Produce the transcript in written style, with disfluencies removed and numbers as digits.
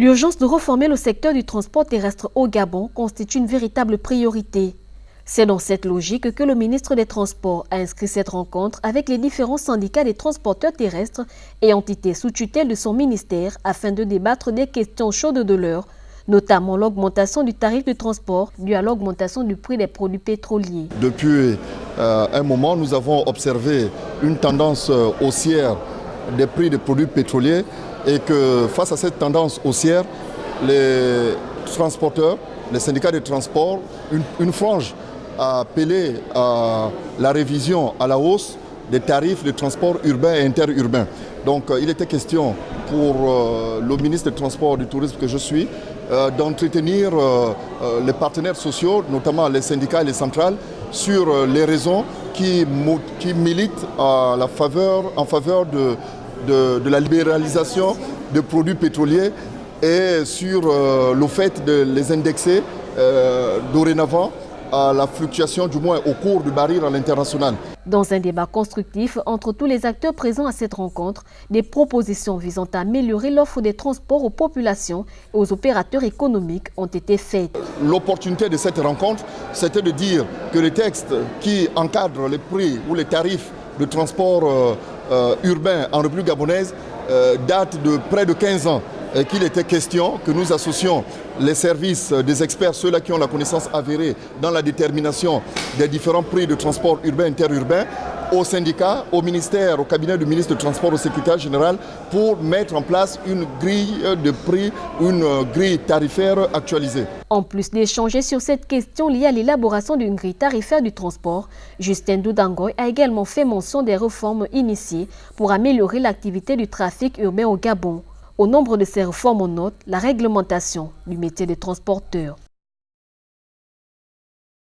L'urgence de reformer le secteur du transport terrestre au Gabon constitue une véritable priorité. C'est dans cette logique que le ministre des Transports a inscrit cette rencontre avec les différents syndicats des transporteurs terrestres et entités sous tutelle de son ministère afin de débattre des questions chaudes de l'heure, notamment l'augmentation du tarif de transport due à l'augmentation du prix des produits pétroliers. Depuis un moment, nous avons observé une tendance haussière des prix des produits pétroliers et que face à cette tendance haussière, les transporteurs, les syndicats de transport, une frange a appelé à la révision à la hausse des tarifs de transport urbain et interurbain. Donc il était question pour le ministre des Transports et du Tourisme que je suis d'entretenir les partenaires sociaux, notamment les syndicats et les centrales, sur les raisons qui militent en faveur de la libéralisation des produits pétroliers et sur le fait de les indexer dorénavant à la fluctuation, du moins au cours du baril à l'international. Dans un débat constructif entre tous les acteurs présents à cette rencontre, des propositions visant à améliorer l'offre des transports aux populations et aux opérateurs économiques ont été faites. L'opportunité de cette rencontre, c'était de dire que les textes qui encadrent les prix ou les tarifs de transport urbain en République gabonaise datent de près de 15 ans. Et qu'il était question que nous associons les services des experts, ceux-là qui ont la connaissance avérée dans la détermination des différents prix de transport urbain et interurbain, aux syndicats, au ministère, au cabinet du ministre du Transport, au secrétaire général, pour mettre en place une grille de prix, une grille tarifaire actualisée. En plus d'échanger sur cette question liée à l'élaboration d'une grille tarifaire du transport, Justin Doudangoy a également fait mention des réformes initiées pour améliorer l'activité du trafic urbain au Gabon. Au nombre de ces réformes, on note la réglementation du métier de transporteur.